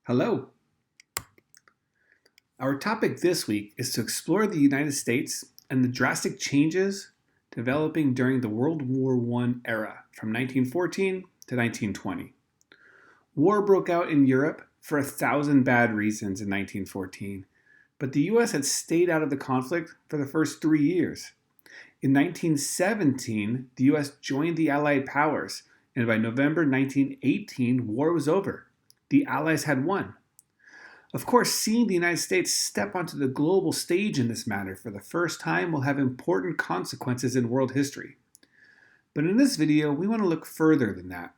Hello. Our topic this week is to explore the United States and the drastic changes developing during the World War I era from 1914 to 1920. War broke out in Europe for 1,000 bad reasons in 1914, but the US had stayed out of the conflict for the first 3 years. In 1917, the US joined the Allied powers, and by November 1918, war was over. The Allies had won. Of course, seeing the United States step onto the global stage in this matter for the first time will have important consequences in world history. But in this video, we want to look further than that.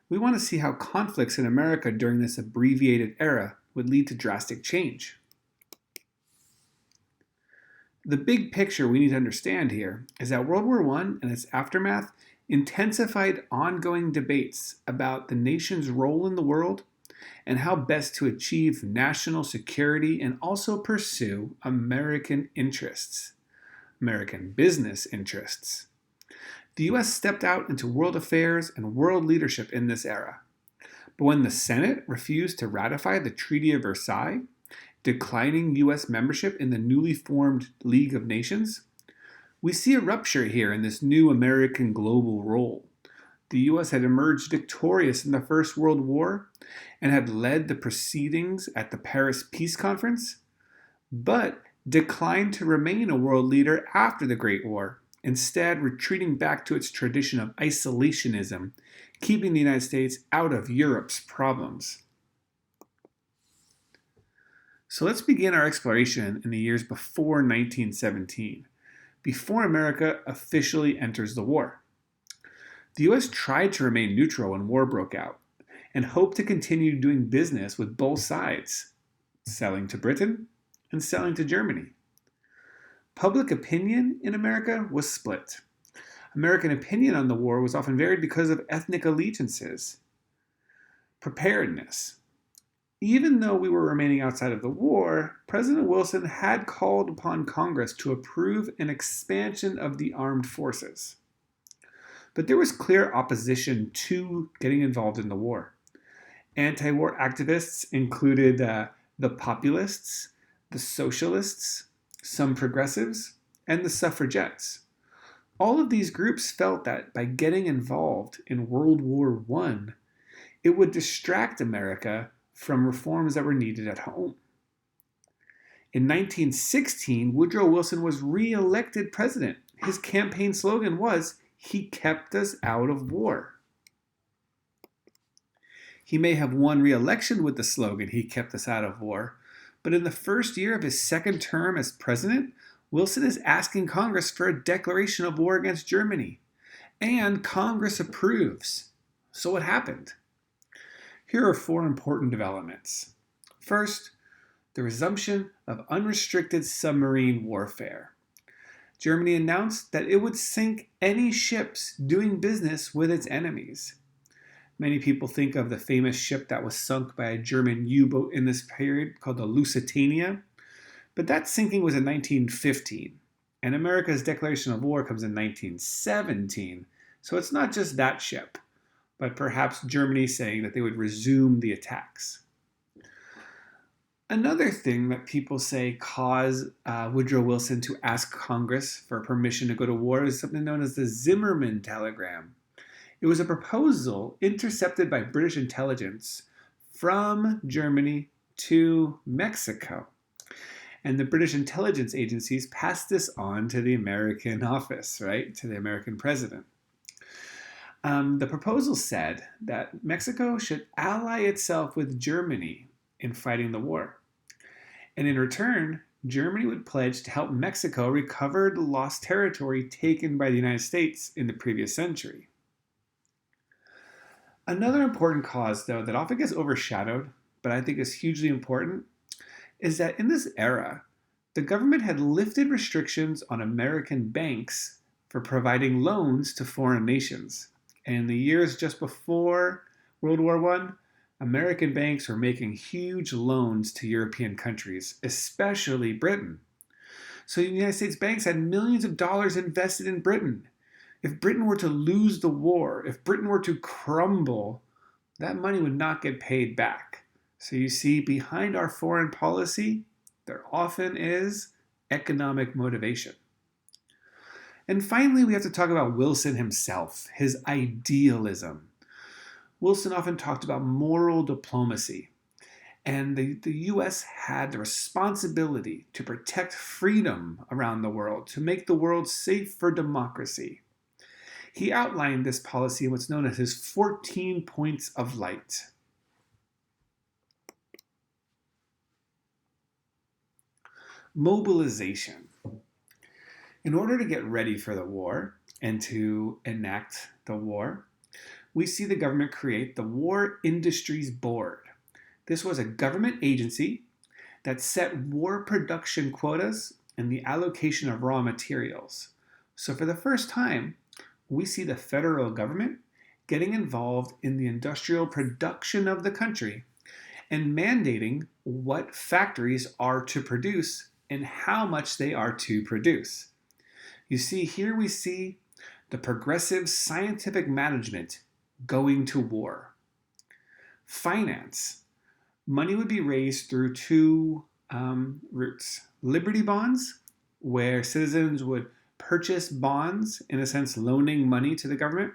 We want to see how conflicts in America during this abbreviated era would lead to drastic change. The big picture we need to understand here is that World War I and its aftermath intensified ongoing debates about the nation's role in the world and how best to achieve national security and also pursue American interests, American business interests. The US stepped out into world affairs and world leadership in this era. But when the Senate refused to ratify the Treaty of Versailles, declining US membership in the newly formed League of Nations, we see a rupture here in this new American global role. The US had emerged victorious in the First World War and had led the proceedings at the Paris Peace Conference, but declined to remain a world leader after the Great War, instead retreating back to its tradition of isolationism, keeping the United States out of Europe's problems. So let's begin our exploration in the years before 1917, before America officially enters the war. The US tried to remain neutral when war broke out and hoped to continue doing business with both sides, selling to Britain and selling to Germany. Public opinion in America was split. American opinion on the war was often varied because of ethnic allegiances. Preparedness. Even though we were remaining outside of the war, President Wilson had called upon Congress to approve an expansion of the armed forces. But there was clear opposition to getting involved in the war. Anti-war activists included the populists, the socialists, some progressives, and the suffragettes. All of these groups felt that by getting involved in World War I, it would distract America from reforms that were needed at home. In 1916, Woodrow Wilson was re-elected president. His campaign slogan was, "He kept us out of war." He may have won re-election with the slogan, "He kept us out of war," but in the first year of his second term as president, Wilson is asking Congress for a declaration of war against Germany. And Congress approves. So what happened? Here are 4 important developments. First, the resumption of unrestricted submarine warfare. Germany announced that it would sink any ships doing business with its enemies. Many people think of the famous ship that was sunk by a German U-boat in this period called the Lusitania, but that sinking was in 1915, and America's declaration of war comes in 1917, so it's not just that ship, but perhaps Germany saying that they would resume the attacks. Another thing that people say caused Woodrow Wilson to ask Congress for permission to go to war is something known as the Zimmermann telegram. It was a proposal intercepted by British intelligence from Germany to Mexico. And the British intelligence agencies passed this on to the American office, right, to the American president. The proposal said that Mexico should ally itself with Germany in fighting the war. And in return, Germany would pledge to help Mexico recover the lost territory taken by the United States in the previous century. Another important cause, though, that often gets overshadowed, but I think is hugely important, is that in this era, the government had lifted restrictions on American banks for providing loans to foreign nations. And in the years just before World War I, American banks were making huge loans to European countries, especially Britain. So the United States banks had millions of dollars invested in Britain. If Britain were to lose the war, if Britain were to crumble, that money would not get paid back. So you see, behind our foreign policy, there often is economic motivation. And finally, we have to talk about Wilson himself, his idealism. Wilson often talked about moral diplomacy, and the US had the responsibility to protect freedom around the world, to make the world safe for democracy. He outlined this policy in what's known as his 14 points of light. Mobilization. In order to get ready for the war and to enact the war, we see the government create the War Industries Board. This was a government agency that set war production quotas and the allocation of raw materials. So for the first time, we see the federal government getting involved in the industrial production of the country and mandating what factories are to produce and how much they are to produce. You see, here we see the progressive scientific management going to war. Finance. Money would be raised through two routes. Liberty bonds, where citizens would purchase bonds, in a sense loaning money to the government,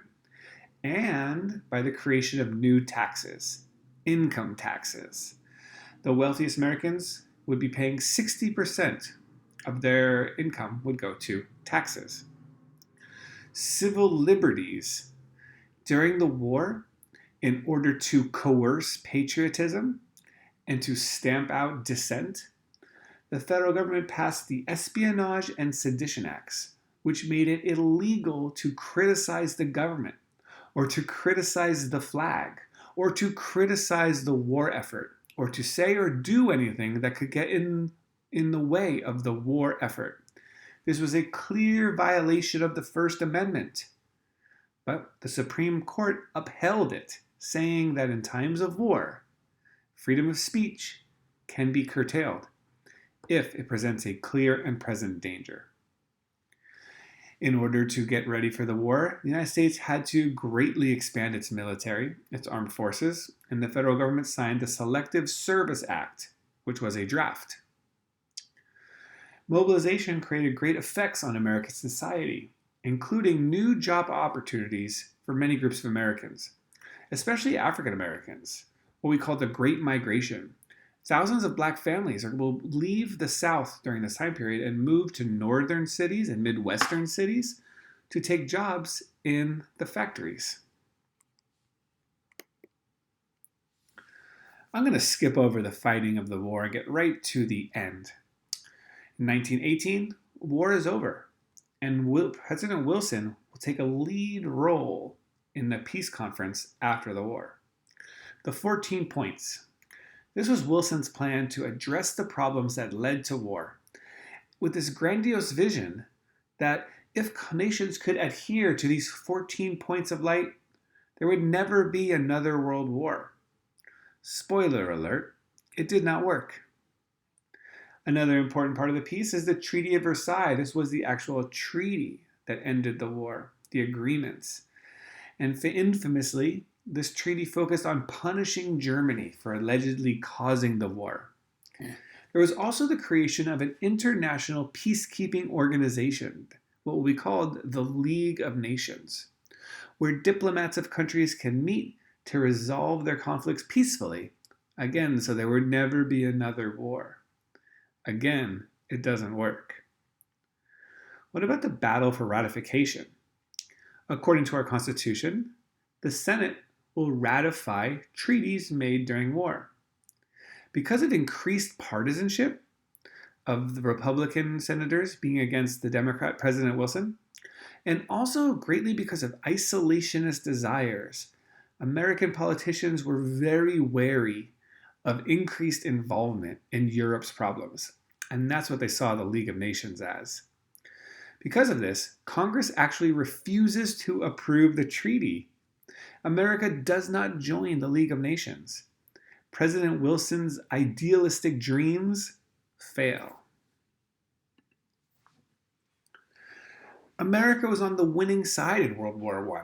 and by the creation of new taxes, income taxes. The wealthiest Americans would be paying 60% of their income would go to taxes. Civil liberties. During the war, in order to coerce patriotism and to stamp out dissent, the federal government passed the Espionage and Sedition Acts, which made it illegal to criticize the government, or to criticize the flag, or to criticize the war effort, or to say or do anything that could get in the way of the war effort. This was a clear violation of the First Amendment. But the Supreme Court upheld it, saying that in times of war, freedom of speech can be curtailed if it presents a clear and present danger. In order to get ready for the war, the United States had to greatly expand its military, its armed forces, and the federal government signed the Selective Service Act, which was a draft. Mobilization created great effects on American society, including new job opportunities for many groups of Americans, especially African Americans, what we call the Great Migration. Thousands of black families will leave the South during this time period and move to northern cities and Midwestern cities to take jobs in the factories. I'm going to skip over the fighting of the war and get right to the end. In 1918, war is over, and President Wilson will take a lead role in the peace conference after the war. The 14 points. This was Wilson's plan to address the problems that led to war, with this grandiose vision that if nations could adhere to these 14 points of light, there would never be another world war. Spoiler alert, it did not work. Another important part of the peace is the Treaty of Versailles. This was the actual treaty that ended the war, the agreements. And infamously, this treaty focused on punishing Germany for allegedly causing the war. There was also the creation of an international peacekeeping organization, what will be called the League of Nations, where diplomats of countries can meet to resolve their conflicts peacefully. Again, so there would never be another war. Again, it doesn't work. What about the battle for ratification? According to our Constitution, the Senate will ratify treaties made during war. Because of increased partisanship of the Republican senators being against the Democrat President Wilson, and also greatly because of isolationist desires, American politicians were very wary of increased involvement in Europe's problems, and that's what they saw the League of Nations as. Because of this, Congress actually refuses to approve the treaty. America does not join the League of Nations. President Wilson's idealistic dreams fail. America was on the winning side in World War I,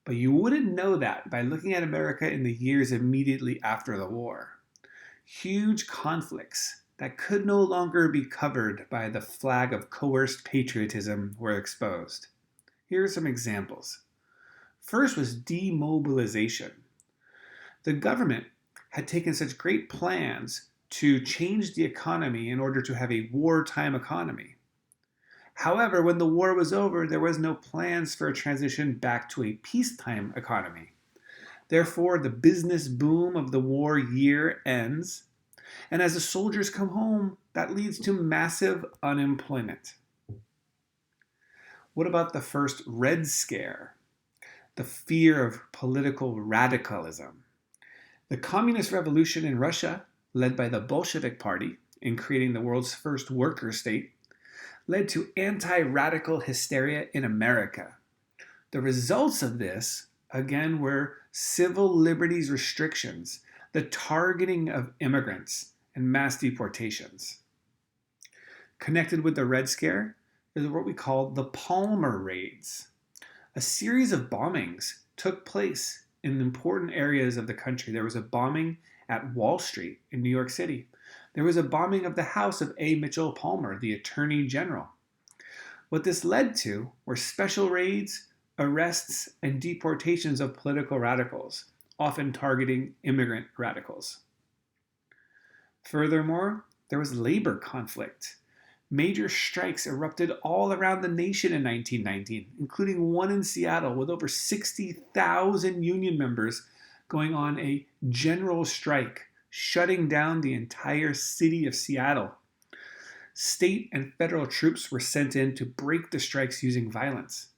but you wouldn't know that by looking at America in the years immediately after the war. Huge conflicts that could no longer be covered by the flag of coerced patriotism were exposed. Here are some examples. First was demobilization. The government had taken such great plans to change the economy in order to have a wartime economy. However, when the war was over, there was no plans for a transition back to a peacetime economy. Therefore, the business boom of the war year ends, and as the soldiers come home, that leads to massive unemployment. What about the first Red Scare? The fear of political radicalism. The communist revolution in Russia, led by the Bolshevik Party in creating the world's first worker state, led to anti-radical hysteria in America. The results of this, again, were civil liberties restrictions, the targeting of immigrants, and mass deportations. Connected with the Red Scare is what we call the Palmer Raids. A series of bombings took place in important areas of the country. There was a bombing at Wall Street in New York City. There was a bombing of the house of A. Mitchell Palmer, the Attorney General. What this led to were special raids, arrests, and deportations of political radicals, often targeting immigrant radicals. Furthermore, there was labor conflict. Major strikes erupted all around the nation in 1919, including one in Seattle with over 60,000 union members going on a general strike, shutting down the entire city of Seattle. State and federal troops were sent in to break the strikes using violence.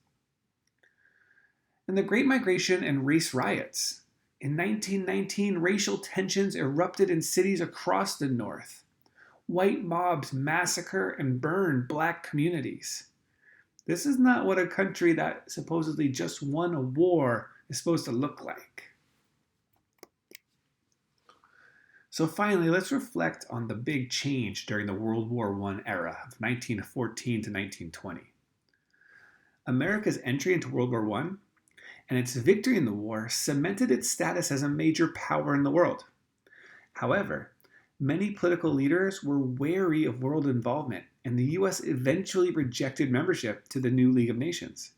And the Great Migration and race riots. In 1919, racial tensions erupted in cities across the North. White mobs massacre and burn black communities. This is not what a country that supposedly just won a war is supposed to look like. So finally, let's reflect on the big change during the World War I era of 1914 to 1920. America's entry into World War I and its victory in the war cemented its status as a major power in the world. However, many political leaders were wary of world involvement, and the U.S. eventually rejected membership to the new League of Nations.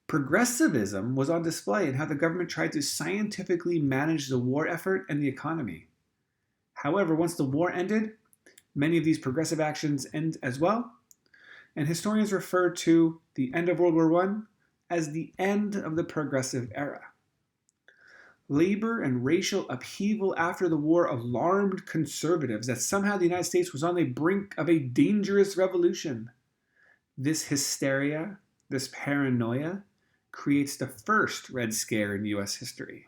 Progressivism was on display in how the government tried to scientifically manage the war effort and the economy. However, once the war ended, many of these progressive actions end as well, and historians refer to the end of World War I as the end of the progressive era. Labor and racial upheaval after the war alarmed conservatives that somehow the United States was on the brink of a dangerous revolution. This hysteria, this paranoia, creates the first Red Scare in U.S. history.